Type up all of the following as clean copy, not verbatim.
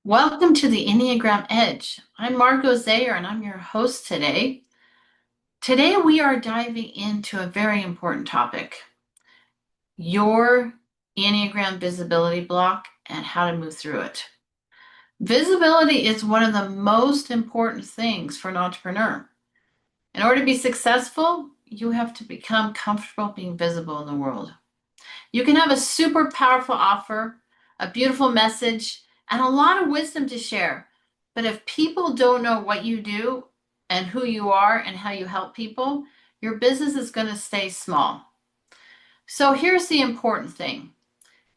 Welcome to the Enneagram Edge. I'm Margot Zayer and I'm your host today. Today we are diving into a very important topic, your Enneagram visibility block and how to move through it. Visibility is one of the most important things for an entrepreneur. In order to be successful, you have to become comfortable being visible in the world. You can have a super powerful offer, a beautiful message, and a lot of wisdom to share. But if people don't know what you do and who you are and how you help people, your business is going to stay small. So here's the important thing.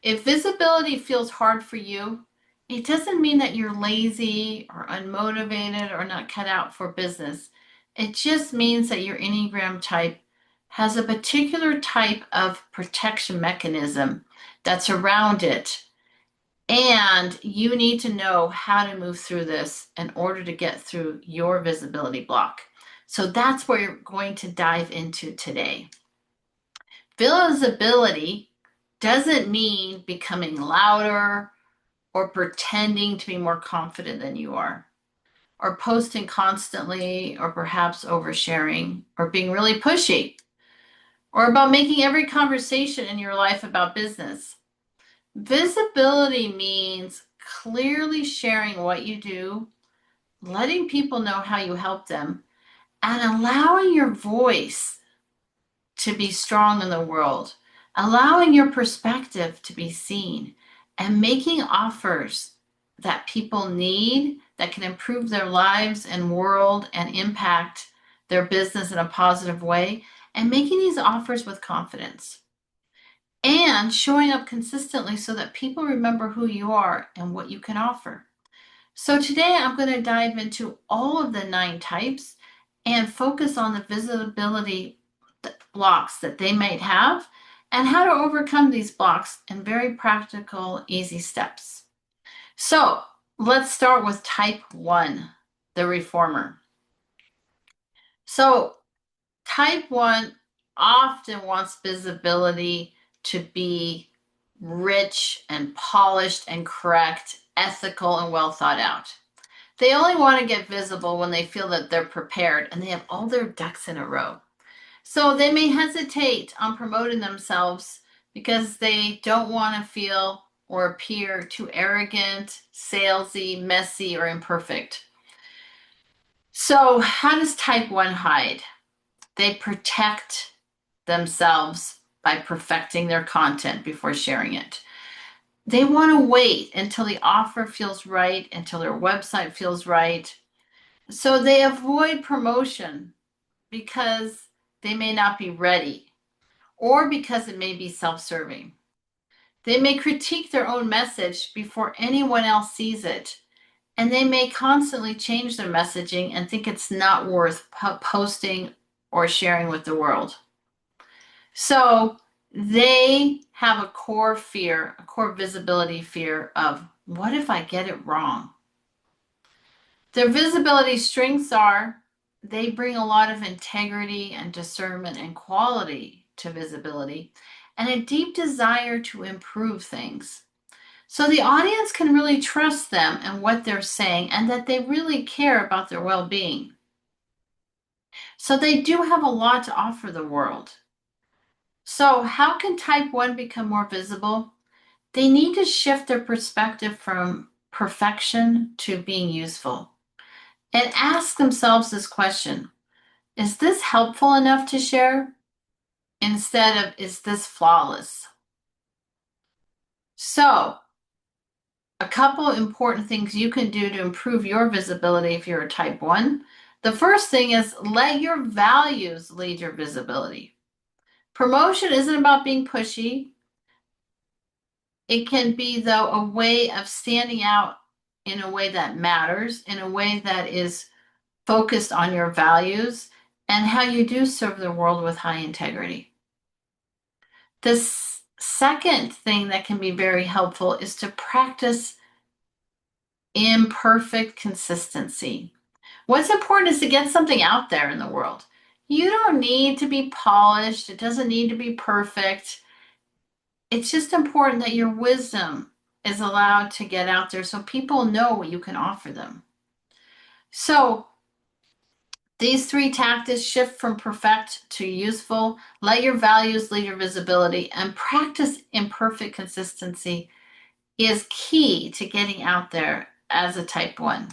If visibility feels hard for you, it doesn't mean that you're lazy or unmotivated or not cut out for business. It just means that your Enneagram type has a particular type of protection mechanism that's around it. And you need to know how to move through this in order to get through your visibility block. So that's what you're going to dive into today. Visibility doesn't mean becoming louder or pretending to be more confident than you are, or posting constantly, or perhaps oversharing, or being really pushy, or about making every conversation in your life about business. Visibility means clearly sharing what you do, letting people know how you help them, and allowing your voice to be strong in the world, allowing your perspective to be seen, and making offers that people need that can improve their lives and world and impact their business in a positive way, and making these offers with confidence and showing up consistently so that people remember who you are and what you can offer. So today I'm going to dive into all of the 9 types and focus on the visibility blocks that they might have and how to overcome these blocks in very practical, easy steps. So let's start with type 1, the reformer. So type 1 often wants visibility to be rich and polished and correct, ethical and well thought out. They only want to get visible when they feel that they're prepared and they have all their ducks in a row. So they may hesitate on promoting themselves because they don't want to feel or appear too arrogant, salesy, messy, or imperfect. So how does type 1 hide? They protect themselves by perfecting their content before sharing it. They want to wait until the offer feels right, until their website feels right. So they avoid promotion because they may not be ready or because it may be self-serving. They may critique their own message before anyone else sees it, and they may constantly change their messaging and think it's not worth posting or sharing with the world. So they have a core fear, a core visibility fear of, what if I get it wrong? Their visibility strengths are they bring a lot of integrity and discernment and quality to visibility and a deep desire to improve things. So the audience can really trust them and what they're saying and that they really care about their well-being. So they do have a lot to offer the world. So how can type 1 become more visible? They need to shift their perspective from perfection to being useful and ask themselves this question: is this helpful enough to share? Instead of, is this flawless? So, a couple important things you can do to improve your visibility if you're a type 1. The first thing is let your values lead your visibility. Promotion isn't about being pushy. It can be, though, a way of standing out in a way that matters, in a way that is focused on your values and how you do serve the world with high integrity. The second thing that can be very helpful is to practice imperfect consistency. What's important is to get something out there in the world. You don't need to be polished. It doesn't need to be perfect. It's just important that your wisdom is allowed to get out there so people know what you can offer them. So these three tactics: shift from perfect to useful, let your values lead your visibility, and practice imperfect consistency is key to getting out there as a type 1.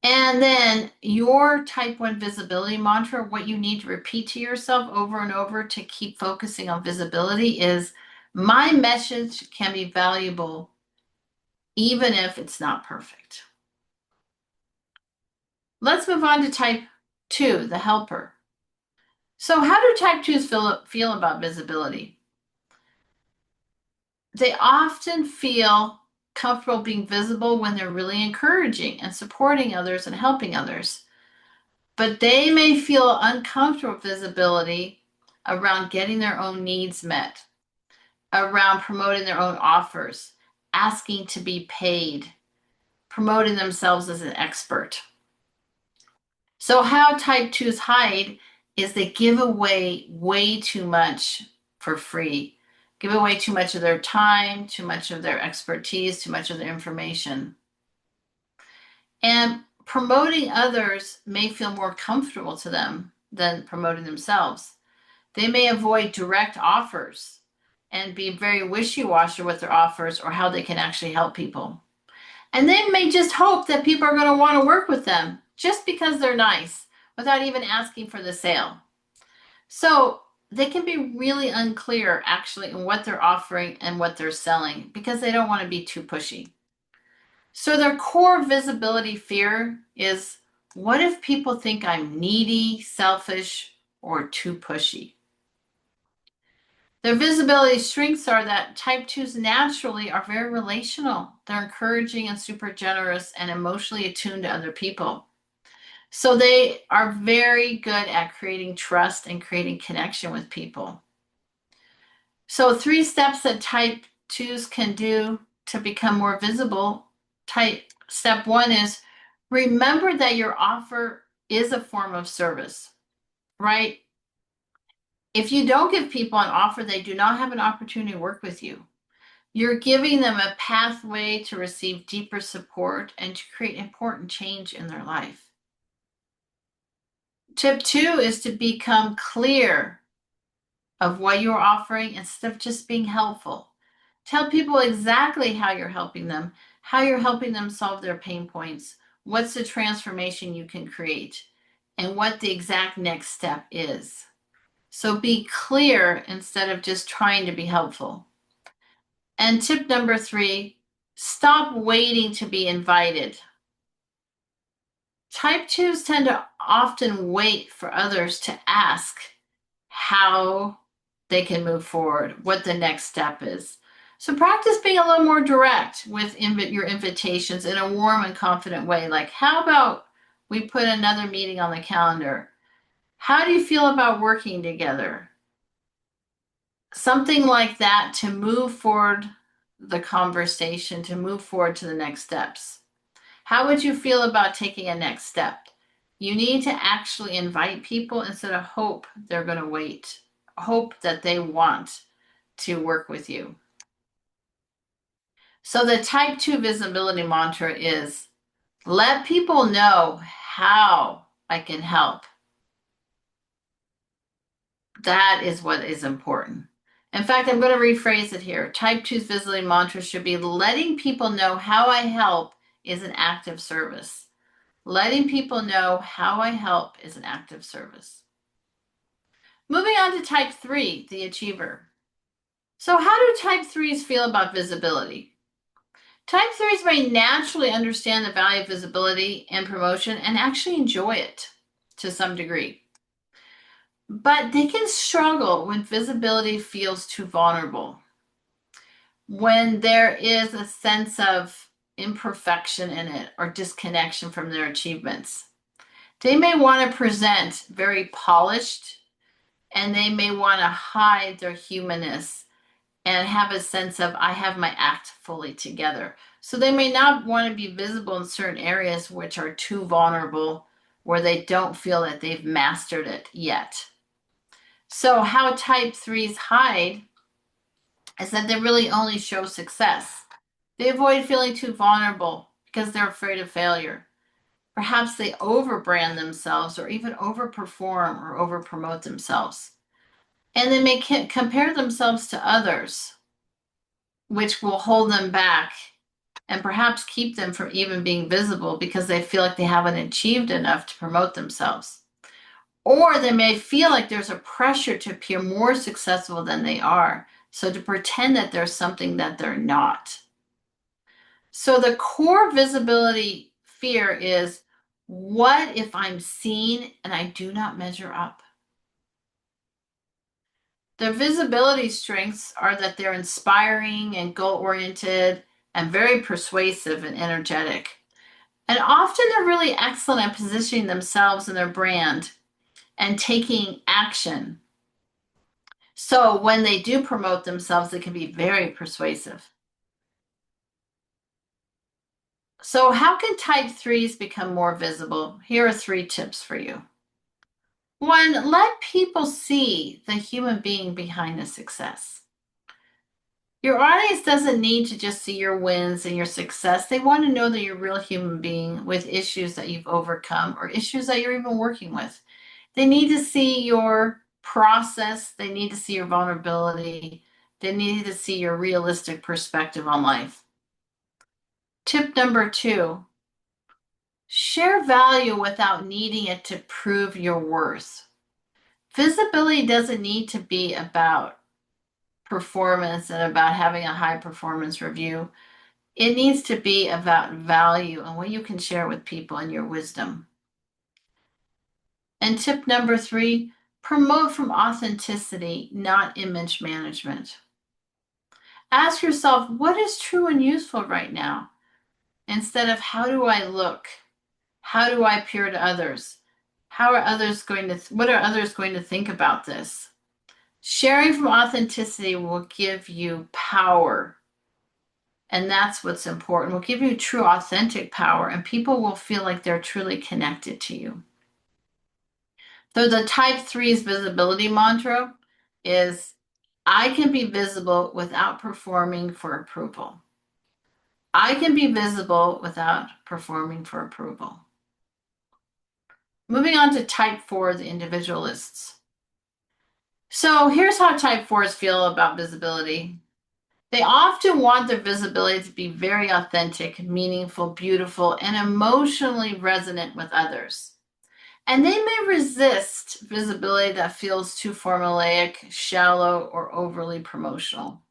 And then your type 1 visibility mantra, what you need to repeat to yourself over and over to keep focusing on visibility is, my message can be valuable even if it's not perfect. Let's move on to type 2, the helper. So how do type 2s feel about visibility? They often feel comfortable being visible when they're really encouraging and supporting others and helping others. But they may feel uncomfortable with visibility around getting their own needs met, around promoting their own offers, asking to be paid, promoting themselves as an expert. So how type 2s hide is they give away way too much for free, give away too much of their time, too much of their expertise, too much of their information. And promoting others may feel more comfortable to them than promoting themselves. They may avoid direct offers and be very wishy-washy with their offers or how they can actually help people. And they may just hope that people are going to want to work with them just because they're nice without even asking for the sale. So they can be really unclear actually in what they're offering and what they're selling because they don't want to be too pushy. So their core visibility fear is, what if people think I'm needy, selfish, or too pushy? Their visibility strengths are that type 2s naturally are very relational. They're encouraging and super generous and emotionally attuned to other people. So they are very good at creating trust and creating connection with people. So 3 steps that type 2s can do to become more visible. Step 1 is, remember that your offer is a form of service, right? If you don't give people an offer, they do not have an opportunity to work with you. You're giving them a pathway to receive deeper support and to create important change in their life. Tip 2 is to become clear of what you're offering instead of just being helpful. Tell people exactly how you're helping them solve their pain points, what's the transformation you can create, and what the exact next step is. So be clear instead of just trying to be helpful. And tip number 3, stop waiting to be invited. Type 2s tend to often wait for others to ask how they can move forward, what the next step is. So practice being a little more direct with your invitations in a warm and confident way. Like, how about we put another meeting on the calendar? How do you feel about working together? Something like that to move forward the conversation, to move forward to the next steps. How would you feel about taking a next step? You need to actually invite people instead of hope they're going to wait. Hope that they want to work with you. So the type 2 visibility mantra is, let people know how I can help. That is what is important. In fact, I'm going to rephrase it here. Type 2's visibility mantra should be, letting people know how I help is an act of service. Letting people know how I help is an act of service. Moving on to type 3, the achiever. So how do type 3s feel about visibility? Type 3s may naturally understand the value of visibility and promotion and actually enjoy it to some degree. But they can struggle when visibility feels too vulnerable, when there is a sense of imperfection in it or disconnection from their achievements. They may want to present very polished, and they may want to hide their humanness and have a sense of, I have my act fully together. So they may not want to be visible in certain areas which are too vulnerable, where they don't feel that they've mastered it yet. So how type 3s hide is that they really only show success They avoid feeling too vulnerable because they're afraid of failure. Perhaps they overbrand themselves or even overperform or overpromote themselves. And they may compare themselves to others, which will hold them back and perhaps keep them from even being visible because they feel like they haven't achieved enough to promote themselves. Or they may feel like there's a pressure to appear more successful than they are, so to pretend that there's something that they're not. So the core visibility fear is, what if I'm seen and I do not measure up? Their visibility strengths are that they're inspiring and goal-oriented and very persuasive and energetic. And often they're really excellent at positioning themselves and their brand and taking action. So when they do promote themselves, they can be very persuasive. So how can type threes become more visible? Here are 3 tips for you. 1, let people see the human being behind the success. Your audience doesn't need to just see your wins and your success. They want to know that you're a real human being with issues that you've overcome or issues that you're even working with. They need to see your process. They need to see your vulnerability. They need to see your realistic perspective on life. Tip number 2, share value without needing it to prove your worth. Visibility doesn't need to be about performance and about having a high performance review. It needs to be about value and what you can share with people and your wisdom. And tip number 3, promote from authenticity, not image management. Ask yourself, what is true and useful right now? Instead of how do I look? How do I appear to others? What are others going to think about this? Sharing from authenticity will give you power. And that's what's important. Will give you true, authentic power, and people will feel like they're truly connected to you. So the type 3's visibility mantra is, I can be visible without performing for approval. I can be visible without performing for approval. Moving on to type 4, the individualists. So here's how type 4s feel about visibility. They often want their visibility to be very authentic, meaningful, beautiful, and emotionally resonant with others. And they may resist visibility that feels too formulaic, shallow, or overly promotional.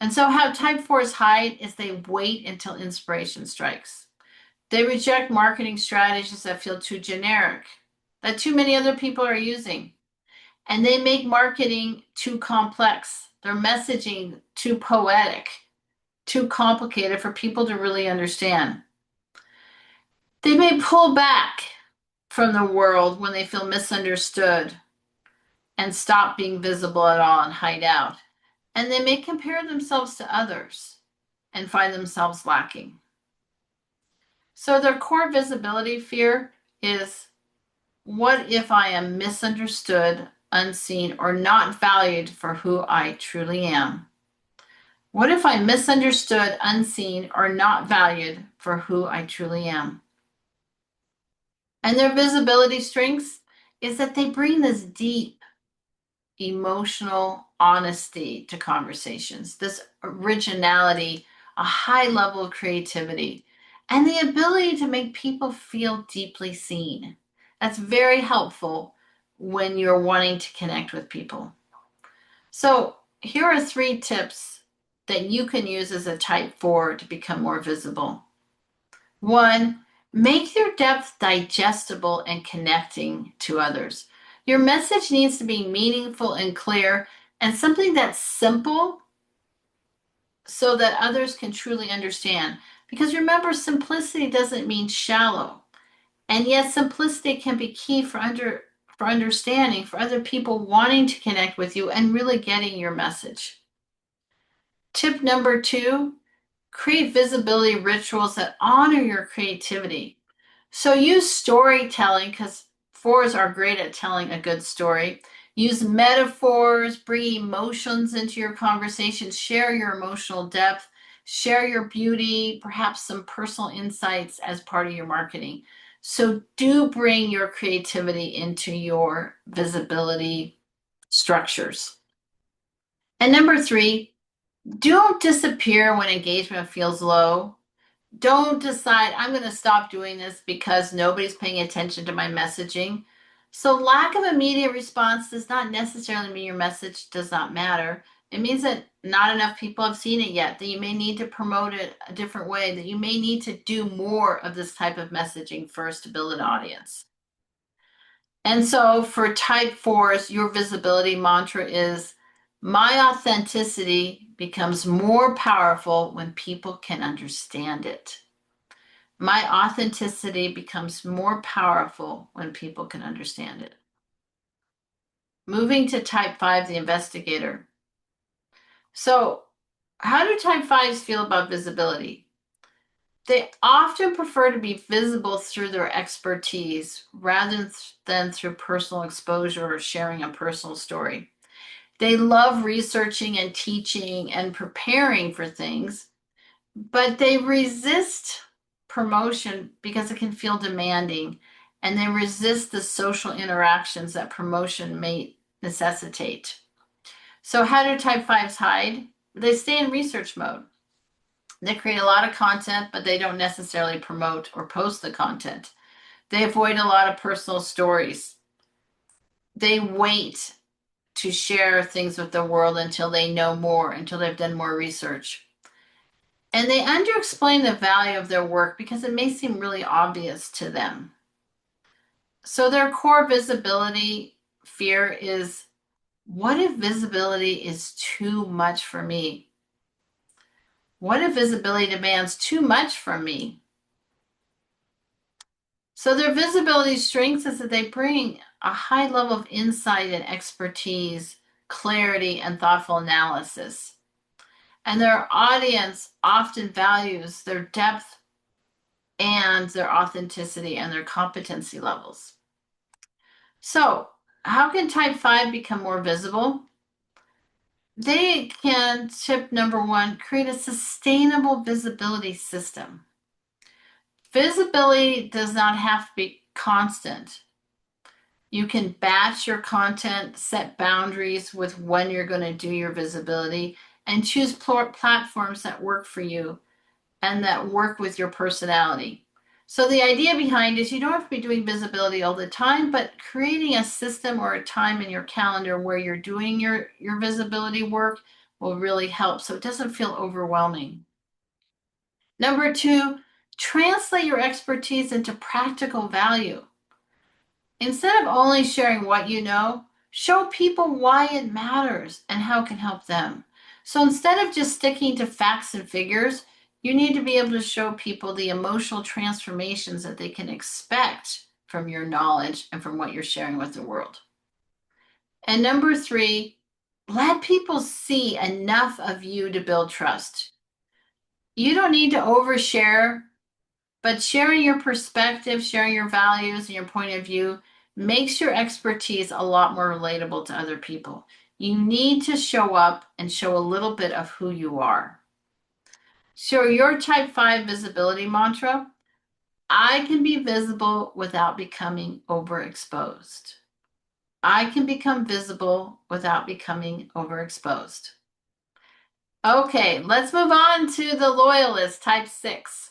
And so how type 4s hide is they wait until inspiration strikes. They reject marketing strategies that feel too generic, that too many other people are using. And they make marketing too complex, their messaging too poetic, too complicated for people to really understand. They may pull back from the world when they feel misunderstood and stop being visible at all and hide out. And they may compare themselves to others and find themselves lacking. So their core visibility fear is, what if I am misunderstood, unseen, or not valued for who I truly am? What if I'm misunderstood, unseen, or not valued for who I truly am? And their visibility strengths is that they bring this deep emotional honesty to conversations, this originality, a high level of creativity, and the ability to make people feel deeply seen. That's very helpful when you're wanting to connect with people. So here are 3 tips that you can use as a type 4 to become more visible. 1, make your depth digestible and connecting to others. Your message needs to be meaningful and clear and something that's simple so that others can truly understand. Because remember, simplicity doesn't mean shallow. And yet simplicity can be key for understanding, for other people wanting to connect with you and really getting your message. Tip number 2, create visibility rituals that honor your creativity. So use storytelling, because 4s are great at telling a good story. Use metaphors, bring emotions into your conversation, share your emotional depth, Share your beauty, perhaps some personal insights as part of your marketing. So do bring your creativity into your visibility structures. And number 3, don't disappear when engagement feels low. Don't decide, I'm going to stop doing this because nobody's paying attention to my messaging. So lack of immediate response does not necessarily mean your message does not matter. It means that not enough people have seen it yet, that you may need to promote it a different way, that you may need to do more of this type of messaging first to build an audience. And so for type 4s, your visibility mantra is, my authenticity becomes more powerful when people can understand it. My authenticity becomes more powerful when people can understand it. Moving to type 5, the investigator. So, how do type 5s feel about visibility? They often prefer to be visible through their expertise rather than through personal exposure or sharing a personal story. They love researching and teaching and preparing for things, but they resist promotion because it can feel demanding, and they resist the social interactions that promotion may necessitate. So, how do type 5s hide? They stay in research mode. They create a lot of content, but they don't necessarily promote or post the content. They avoid a lot of personal stories. They wait to share things with the world until they know more, until they've done more research. And they underexplain the value of their work because it may seem really obvious to them. So their core visibility fear is, what if visibility is too much for me? What if visibility demands too much from me? So their visibility strengths is that they bring a high level of insight and expertise, clarity, and thoughtful analysis. And their audience often values their depth and their authenticity and their competency levels. So, how can type 5 become more visible? They can, tip number 1, create a sustainable visibility system. Visibility does not have to be constant. You can batch your content, set boundaries with when you're going to do your visibility, and choose platforms that work for you and that work with your personality. So the idea behind is you don't have to be doing visibility all the time, but creating a system or a time in your calendar where you're doing your visibility work will really help so it doesn't feel overwhelming. Number 2, translate your expertise into practical value. Instead of only sharing what you know, show people why it matters and how it can help them. So instead of just sticking to facts and figures, you need to be able to show people the emotional transformations that they can expect from your knowledge and from what you're sharing with the world. And number 3, let people see enough of you to build trust. You don't need to overshare, but sharing your perspective, sharing your values and your point of view makes your expertise a lot more relatable to other people. You need to show up and show a little bit of who you are. So your type 5 visibility mantra, I can be visible without becoming overexposed. I can become visible without becoming overexposed. Okay, let's move on to the loyalist, type 6.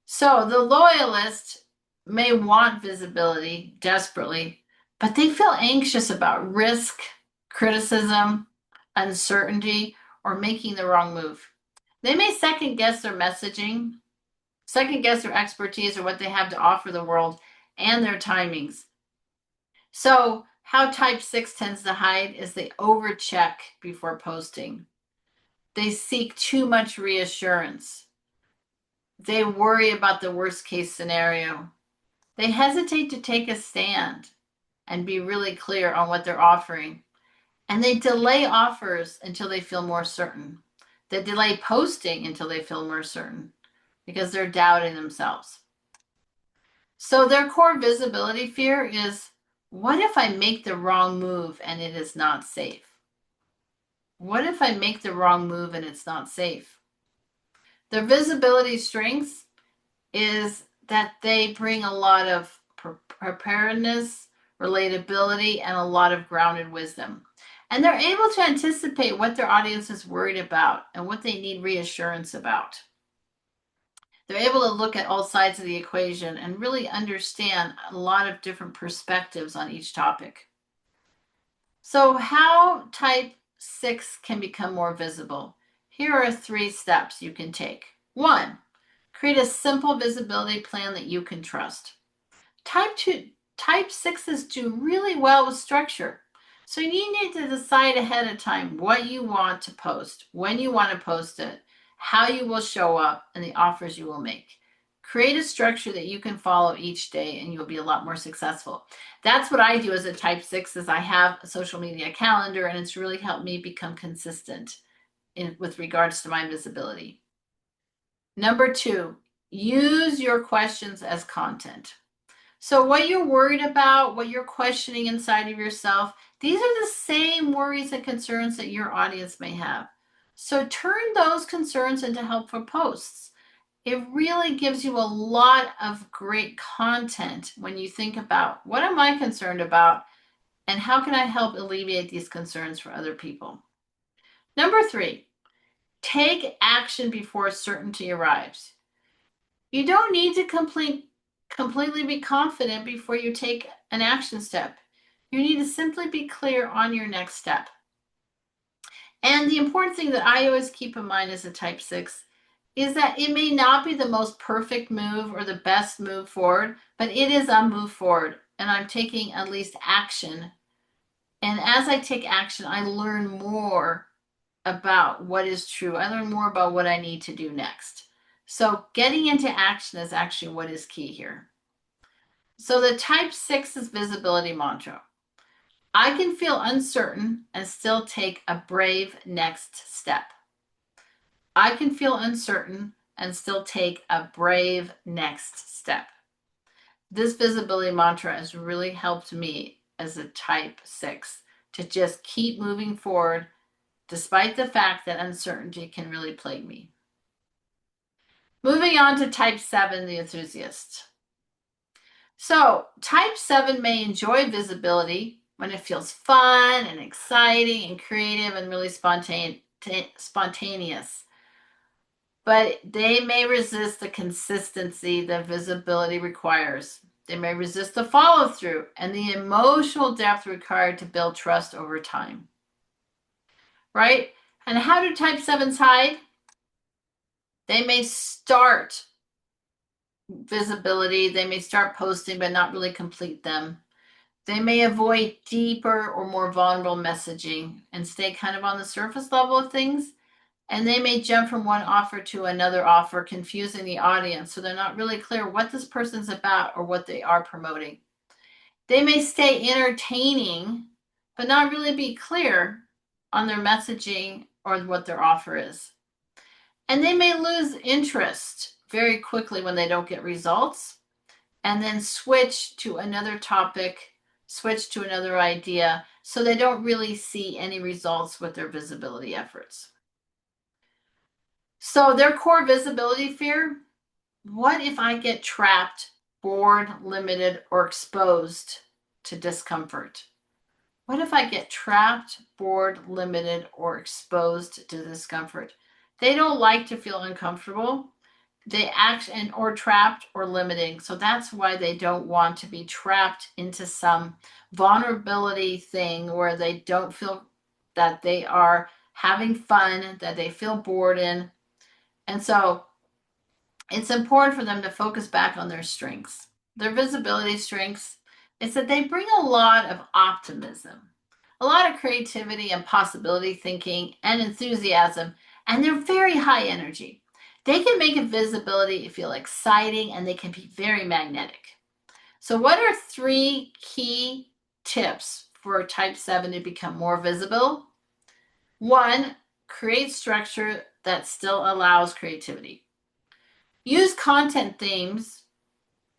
So the loyalist may want visibility desperately, but they feel anxious about risk, criticism, uncertainty, or making the wrong move. They may second guess their messaging, second guess their expertise or what they have to offer the world, and their timings. So how type 6 tends to hide is they overcheck before posting. They seek too much reassurance. They worry about the worst case scenario. They hesitate to take a stand and be really clear on what they're offering. And they delay offers until they feel more certain. They delay posting until they feel more certain because they're doubting themselves. So their core visibility fear is, what if I make the wrong move and it is not safe? What if I make the wrong move and it's not safe? Their visibility strengths is that they bring a lot of preparedness, relatability, and a lot of grounded wisdom. And they're able to anticipate what their audience is worried about and what they need reassurance about. They're able to look at all sides of the equation and really understand a lot of different perspectives on each topic. So, how type 6 can become more visible? Here are 3 steps you can take. 1, create a simple visibility plan that you can trust. Type 6s do really well with structure. So you need to decide ahead of time what you want to post, when you want to post it, how you will show up, and the offers you will make. Create a structure that you can follow each day and you'll be a lot more successful. That's what I do as a type 6 is I have a social media calendar, and it's really helped me become consistent with regards to my visibility. Number 2, use your questions as content. So what you're worried about, what you're questioning inside of yourself, these are the same worries and concerns that your audience may have. So turn those concerns into helpful posts. It really gives you a lot of great content when you think about what am I concerned about and how can I help alleviate these concerns for other people. Number 3, take action before certainty arrives. You don't need to completely be confident before you take an action step. You need to simply be clear on your next step. And the important thing that I always keep in mind as a type 6 is that it may not be the most perfect move or the best move forward, but it is a move forward, and I'm taking at least action. And as I take action, I learn more about what is true. I learn more about what I need to do next. So getting into action is actually what is key here. So the type 6's visibility mantra. I can feel uncertain and still take a brave next step. I can feel uncertain and still take a brave next step. This visibility mantra has really helped me as a type 6 to just keep moving forward despite the fact that uncertainty can really plague me. Moving on to type 7, the enthusiast. So type 7 may enjoy visibility when it feels fun and exciting and creative and really spontaneous. But they may resist the consistency that visibility requires. They may resist the follow through and the emotional depth required to build trust over time. Right? And how do type 7s hide? They may start visibility, they may start posting but not really complete them. They may avoid deeper or more vulnerable messaging and stay kind of on the surface level of things. And they may jump from one offer to another offer, confusing the audience. So they're not really clear what this person's about or what they are promoting. They may stay entertaining, but not really be clear on their messaging or what their offer is. And they may lose interest very quickly when they don't get results, and then switch to another topic, switch to another idea, so they don't really see any results with their visibility efforts. So their core visibility fear, what if I get trapped, bored, limited, or exposed to discomfort? What if I get trapped, bored, limited, or exposed to discomfort? They don't like to feel uncomfortable. They act or trapped or limiting. So that's why they don't want to be trapped into some vulnerability thing where they don't feel that they are having fun, that they feel bored in. And so it's important for them to focus back on their strengths. Their visibility strengths is that they bring a lot of optimism, a lot of creativity and possibility thinking and enthusiasm, and they're very high energy. They can make a visibility feel exciting, and they can be very magnetic. So what are 3 key tips for type 7 to become more visible? 1, create structure that still allows creativity. Use content themes,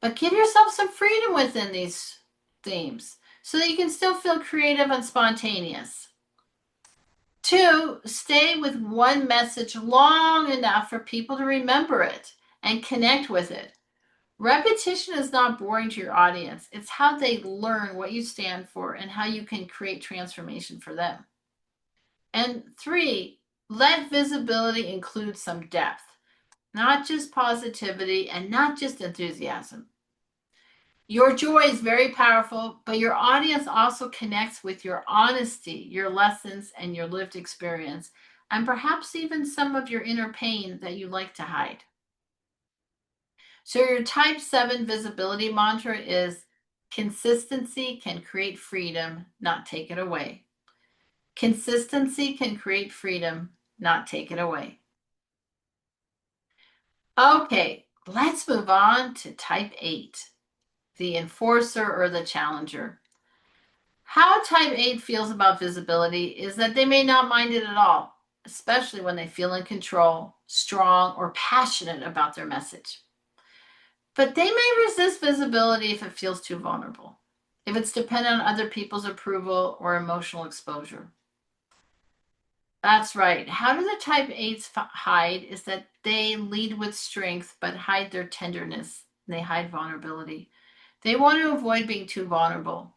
but give yourself some freedom within these themes so that you can still feel creative and spontaneous. 2, stay with one message long enough for people to remember it and connect with it. Repetition is not boring to your audience. It's how they learn what you stand for and how you can create transformation for them. And 3, let visibility include some depth, not just positivity and not just enthusiasm. Your joy is very powerful, but your audience also connects with your honesty, your lessons, and your lived experience, and perhaps even some of your inner pain that you like to hide. So, your type 7 visibility mantra is consistency can create freedom, not take it away. Consistency can create freedom, not take it away. Okay, let's move on to type 8, the enforcer or the challenger. How type 8 feels about visibility is that they may not mind it at all, especially when they feel in control, strong, or passionate about their message. But they may resist visibility if it feels too vulnerable, if it's dependent on other people's approval or emotional exposure. That's right. How do the type 8s hide is that they lead with strength but hide their tenderness. They hide vulnerability. They want to avoid being too vulnerable.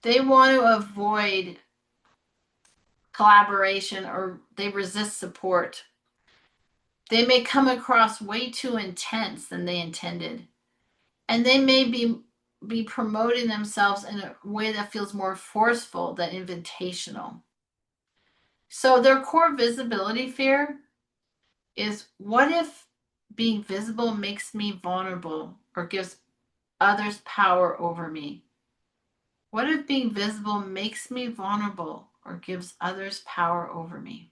They want to avoid collaboration or they resist support. They may come across way too intense than they intended. And they may be promoting themselves in a way that feels more forceful than invitational. So their core visibility fear is, what if being visible makes me vulnerable or gives others power over me? What if being visible makes me vulnerable or gives others power over me?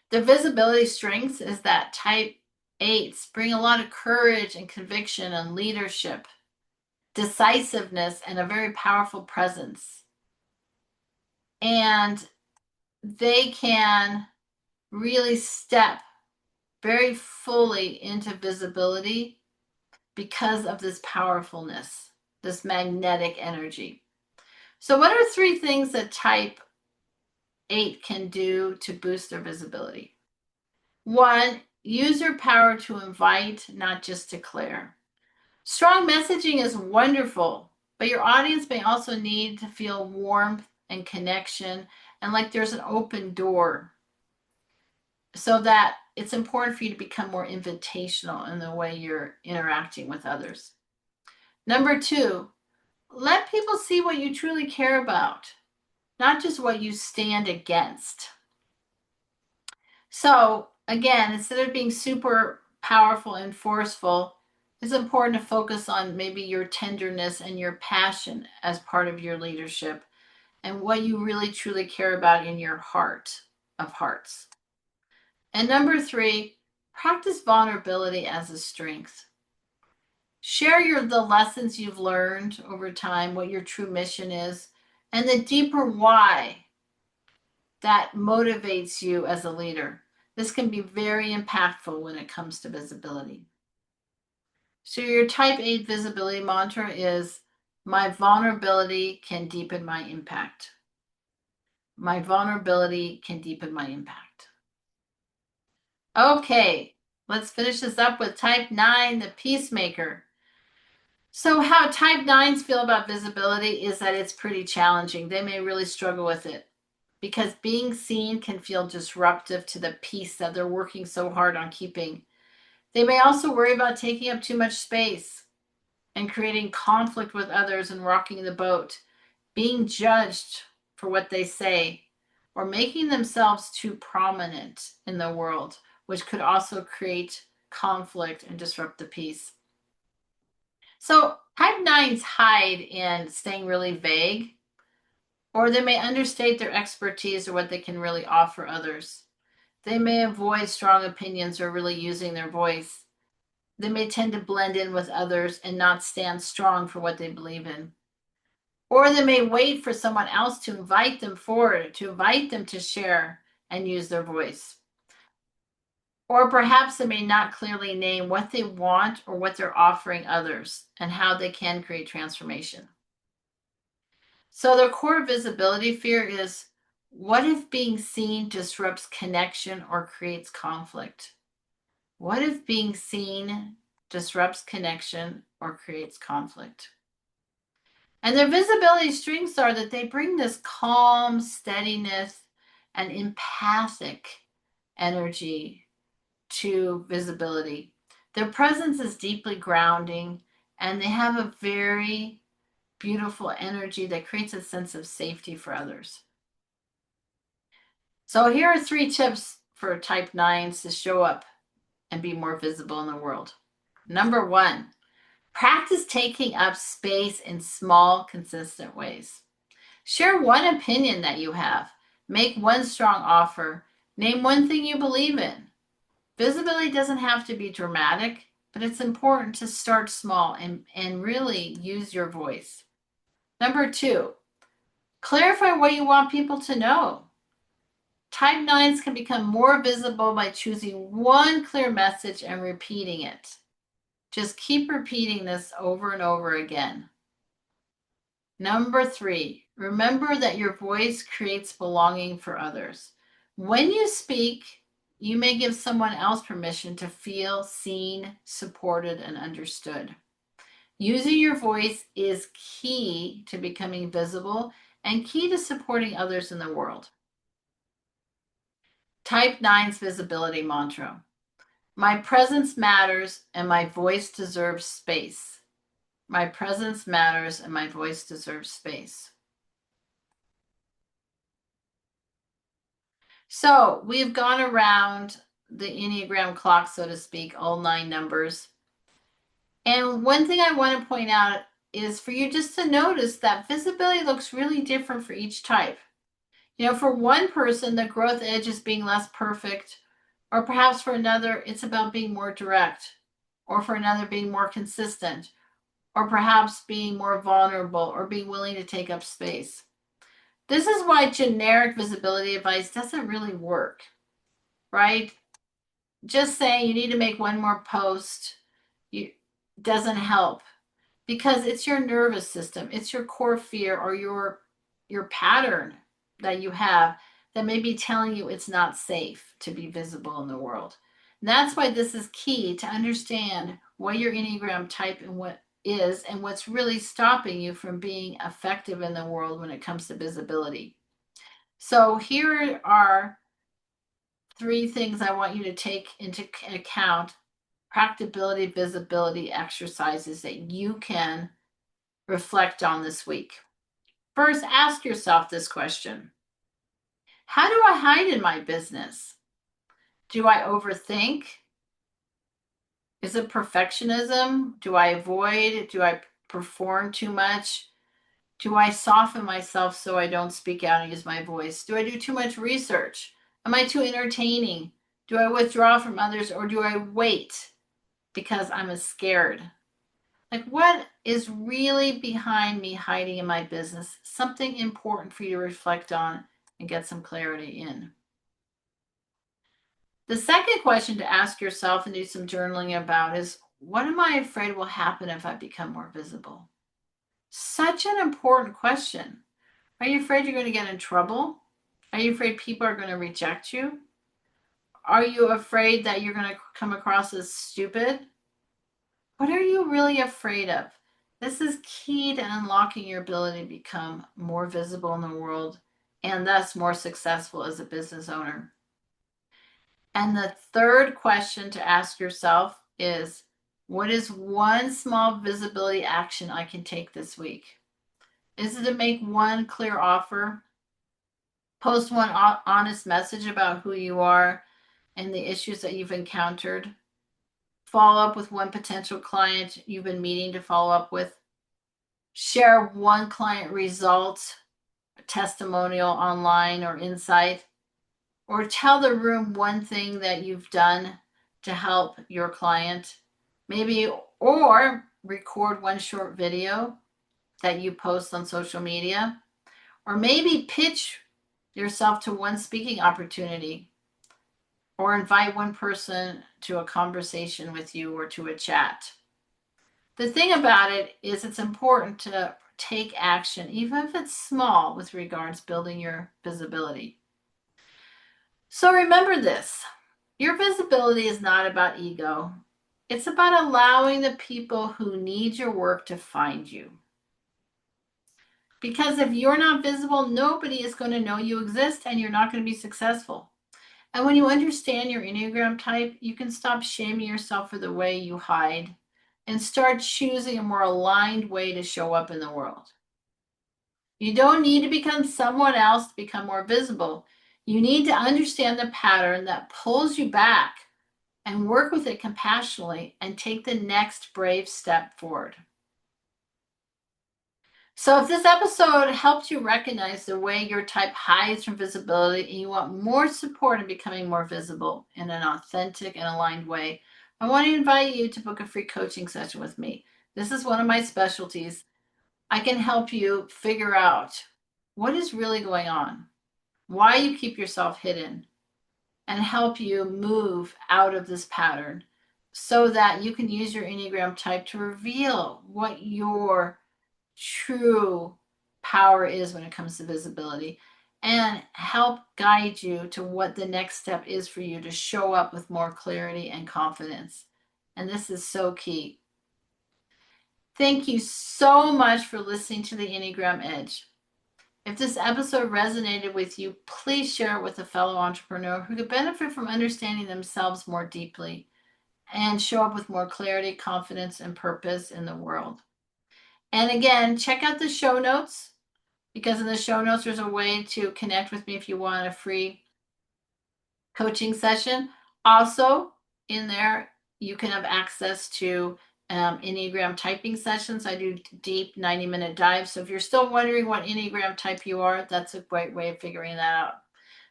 The visibility strengths is that type 8s bring a lot of courage and conviction and leadership, decisiveness, and a very powerful presence. And they can really step very fully into visibility because of this powerfulness, this magnetic energy. So, what are 3 things that type 8 can do to boost their visibility? 1, use your power to invite, not just declare. Strong messaging is wonderful, but your audience may also need to feel warmth and connection and like there's an open door, so that it's important for you to become more invitational in the way you're interacting with others. Number 2, let people see what you truly care about, not just what you stand against. So, again, instead of being super powerful and forceful, it's important to focus on maybe your tenderness and your passion as part of your leadership and what you really truly care about in your heart of hearts. And number 3, practice vulnerability as a strength. Share the lessons you've learned over time, what your true mission is, and the deeper why that motivates you as a leader. This can be very impactful when it comes to visibility. So your type 8 visibility mantra is, my vulnerability can deepen my impact. My vulnerability can deepen my impact. Okay, let's finish this up with type 9, the peacemaker. So how type 9s feel about visibility is that it's pretty challenging. They may really struggle with it because being seen can feel disruptive to the peace that they're working so hard on keeping. They may also worry about taking up too much space and creating conflict with others and rocking the boat, being judged for what they say, or making themselves too prominent in the world, which could also create conflict and disrupt the peace. So type 9s hide in staying really vague, or they may understate their expertise or what they can really offer others. They may avoid strong opinions or really using their voice. They may tend to blend in with others and not stand strong for what they believe in. Or they may wait for someone else to invite them forward, to invite them to share and use their voice. Or perhaps they may not clearly name what they want or what they're offering others and how they can create transformation. So their core visibility fear is, What if being seen disrupts connection or creates conflict? What if being seen disrupts connection or creates conflict? And their visibility strengths are that they bring this calm steadiness and empathic energy to visibility. Their presence is deeply grounding, and they have a very beautiful energy that creates a sense of safety for others. So here are 3 tips for type 9s to show up and be more visible in the world. Number 1, practice taking up space in small, consistent ways. Share one opinion that you have. Make one strong offer. Name one thing you believe in. Visibility doesn't have to be dramatic, but it's important to start small and really use your voice. Number 2, clarify what you want people to know. Type 9s can become more visible by choosing one clear message and repeating it. Just keep repeating this over and over again. Number 3, remember that your voice creates belonging for others. When you speak, you may give someone else permission to feel seen, supported, and understood. Using your voice is key to becoming visible and key to supporting others in the world. Type 9's visibility mantra. My presence matters and my voice deserves space. My presence matters and my voice deserves space. So we've gone around the Enneagram clock, so to speak, all 9 numbers. And one thing I want to point out is for you just to notice that visibility looks really different for each type. For one person, the growth edge is being less perfect, or perhaps for another, it's about being more direct, or for another, being more consistent, or perhaps being more vulnerable, or being willing to take up space. This is why generic visibility advice doesn't really work, right? Just saying you need to make one more post doesn't help, because it's your nervous system, it's your core fear or your pattern that you have that may be telling you it's not safe to be visible in the world. And that's why this is key to understand what your Enneagram type and what is and what's really stopping you from being effective in the world when it comes to visibility. So here are 3 things I want you to take into account, practicability, visibility exercises that you can reflect on this week. First, ask yourself this question. How do I hide in my business? Do I overthink? Is it perfectionism? Do I avoid? Do I perform too much? Do I soften myself so I don't speak out and use my voice? Do I do too much research? Am I too entertaining? Do I withdraw from others, or do I wait because I'm scared? Like, what is really behind me hiding in my business? Something important for you to reflect on and get some clarity in. The second question to ask yourself and do some journaling about is, what am I afraid will happen if I become more visible? Such an important question. Are you afraid you're going to get in trouble? Are you afraid people are going to reject you? Are you afraid that you're going to come across as stupid? What are you really afraid of? This is key to unlocking your ability to become more visible in the world and thus more successful as a business owner. And the third question to ask yourself is, what is one small visibility action I can take this week? Is it to make one clear offer? Post one honest message about who you are and the issues that you've encountered? Follow up with one potential client you've been meaning to follow up with? Share one client result, testimonial online or insight? Or tell the room one thing that you've done to help your client, maybe, or record one short video that you post on social media, or maybe pitch yourself to one speaking opportunity, or invite one person to a conversation with you or to a chat. The thing about it is it's important to take action, even if it's small, with regards building your visibility. So remember this, your visibility is not about ego. It's about allowing the people who need your work to find you. Because if you're not visible, nobody is going to know you exist and you're not going to be successful. And when you understand your Enneagram type, you can stop shaming yourself for the way you hide and start choosing a more aligned way to show up in the world. You don't need to become someone else to become more visible. You need to understand the pattern that pulls you back and work with it compassionately and take the next brave step forward. So if this episode helped you recognize the way your type hides from visibility and you want more support in becoming more visible in an authentic and aligned way, I want to invite you to book a free coaching session with me. This is one of my specialties. I can help you figure out what is really going on, why you keep yourself hidden, and help you move out of this pattern so that you can use your Enneagram type to reveal what your true power is when it comes to visibility and help guide you to what the next step is for you to show up with more clarity and confidence. And this is so key. Thank you so much for listening to the Enneagram Edge. If this episode resonated with you, please share it with a fellow entrepreneur who could benefit from understanding themselves more deeply and show up with more clarity, confidence, and purpose in the world. And again, check out the show notes, because in the show notes, there's a way to connect with me if you want a free coaching session. Also, in there, you can have access to Enneagram typing sessions. I do deep 90-minute dives. So if you're still wondering what Enneagram type you are, that's a great way of figuring that out.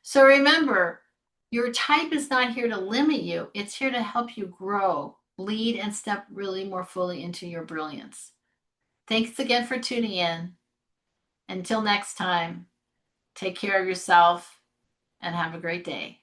So remember, your type is not here to limit you. It's here to help you grow, lead, and step really more fully into your brilliance. Thanks again for tuning in. Until next time, take care of yourself and have a great day.